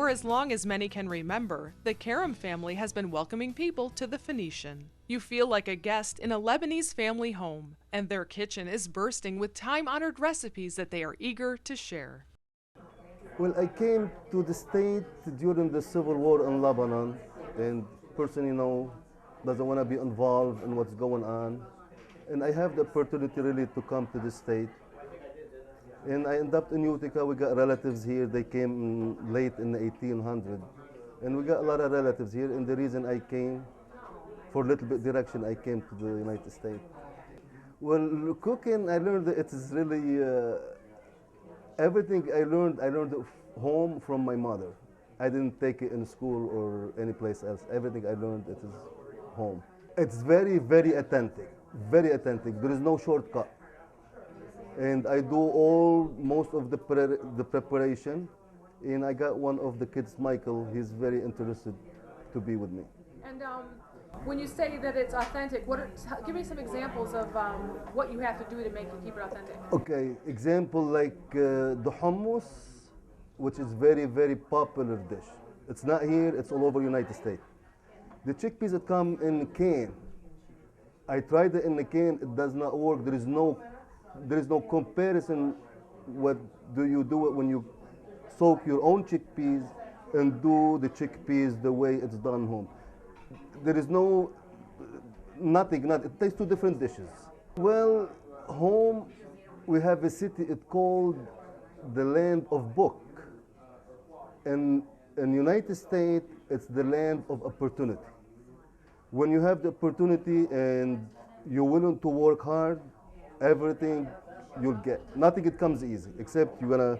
For as long as many can remember, the Karam family has been welcoming people to the Phoenician. You feel like a guest in a Lebanese family home, and their kitchen is bursting with time-honored recipes that they are eager to share. Well, I came to the state during the civil war in Lebanon, and person, doesn't want to be involved in what's going on. And I have the opportunity really to come to the state. And I ended up in Utica. We got relatives here. They came late in the 1800s. And we got a lot of relatives here. And the reason I came, for a little bit direction, I came to the United States. Well, cooking, I learned that it is really, everything I learned home from my mother. I didn't take it in school or any place else. Everything I learned, it is home. It's very, very authentic, very authentic. There is no shortcut. And I do most of the preparation. And I got one of the kids, Michael, he's very interested to be with me. And when you say that it's authentic, give me some examples of what you have to do to keep it authentic. Okay, example like the hummus, which is very, very popular dish. It's not here, it's all over United States. The chickpeas that come in a can, I tried it in the can, it does not work. There is no comparison. What do you do it when you soak your own chickpeas and do the chickpeas the way it's done home? There is nothing, it takes two different dishes. Well, home, we have a city, it's called the land of book. In United States, it's the land of opportunity. When you have the opportunity and you're willing to work hard, everything you'll get. Nothing it comes easy, except you're gonna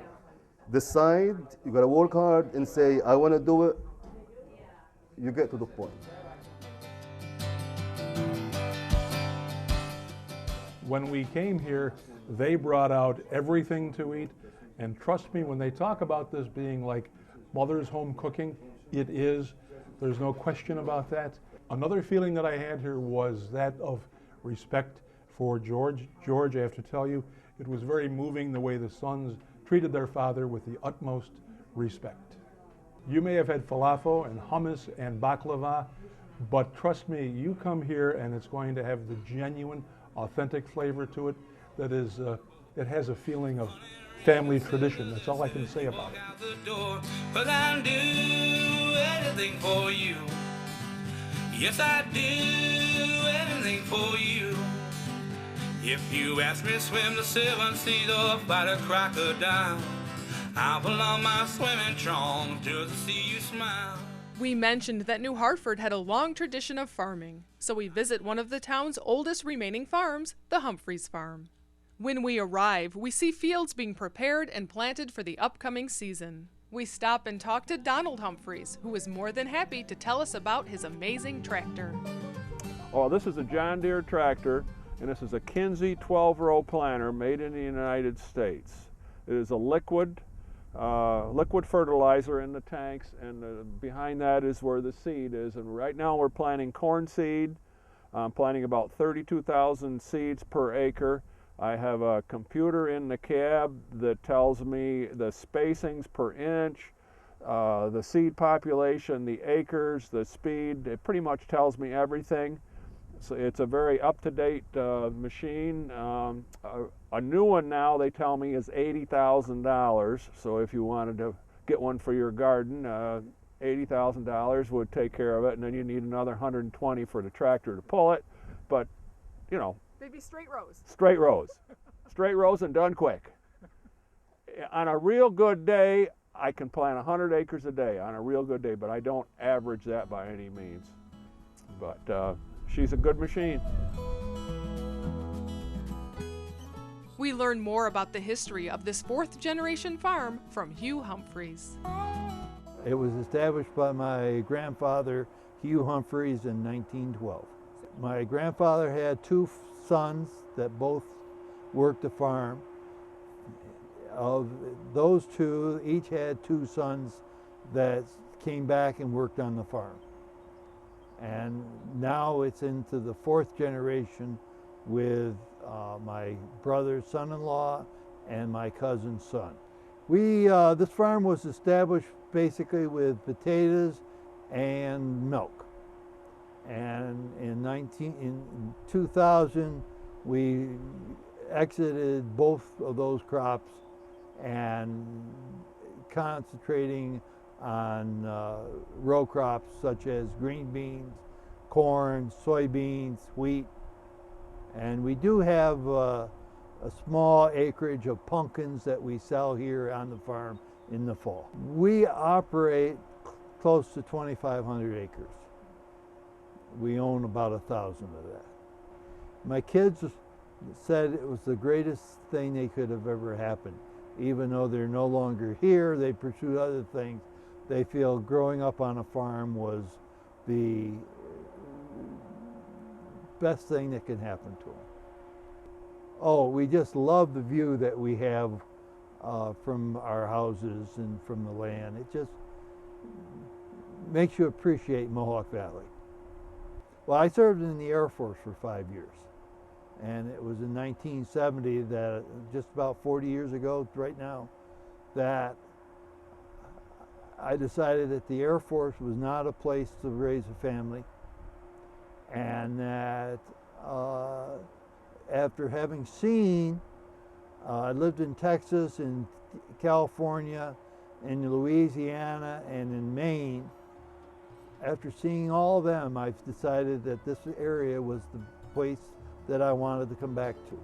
decide, you gotta work hard and say, I wanna do it, you get to the point. When we came here, they brought out everything to eat, and trust me, when they talk about this being like mother's home cooking, it is. There's no question about that. Another feeling that I had here was that of respect for George. George, I have to tell you, it was very moving the way the sons treated their father with the utmost respect. You may have had falafel and hummus and baklava, but trust me, you come here and it's going to have the genuine, authentic flavor to it that is, it has a feeling of family tradition. That's all I can say about it. But I'll do anything for you. Yes, I do anything for you. If you ask me to swim the 7 seas or fight a crocodile, I'll pull on my swimming trunk just to see you smile. We mentioned that New Hartford had a long tradition of farming, so we visit one of the town's oldest remaining farms, the Humphreys Farm. When we arrive, we see fields being prepared and planted for the upcoming season. We stop and talk to Donald Humphreys, who is more than happy to tell us about his amazing tractor. Oh, this is a John Deere tractor, and this is a Kinsey 12-row planter made in the United States. It is a liquid fertilizer in the tanks, and behind that is where the seed is. And right now we're planting corn seed. I'm planting about 32,000 seeds per acre. I have a computer in the cab that tells me the spacings per inch, the seed population, the acres, the speed. It pretty much tells me everything. So it's a very up-to-date machine. A new one now, they tell me, is $80,000. So if you wanted to get one for your garden, $80,000 would take care of it, and then you need another $120,000 for the tractor to pull it. But, you know. They'd be straight rows. Straight rows. Straight rows and done quick. On a real good day, I can plant 100 acres a day on a real good day, but I don't average that by any means. But she's a good machine. We learn more about the history of this fourth-generation farm from Hugh Humphreys. It was established by my grandfather, Hugh Humphreys, in 1912. My grandfather had two sons that both worked the farm. Of those two, each had two sons that came back and worked on the farm. And now it's into the fourth generation with my brother's son-in-law and my cousin's son. This farm was established basically with potatoes and milk. And in 2000, we exited both of those crops and concentrating on row crops such as green beans, corn, soybeans, wheat. And we do have a small acreage of pumpkins that we sell here on the farm in the fall. We operate close to 2,500 acres. We own about 1,000 of that. My kids said it was the greatest thing they could have ever happened. Even though they're no longer here, they pursue other things. They feel growing up on a farm was the best thing that can happen to them. Oh, we just love the view that we have from our houses and from the land. It just makes you appreciate Mohawk Valley. Well, I served in the Air Force for 5 years. And it was in 1970 that, just about 40 years ago right now, that I decided that the Air Force was not a place to raise a family, and that after having seen, I lived in Texas, in California, in Louisiana, and in Maine. After seeing all of them, I've decided that this area was the place that I wanted to come back to.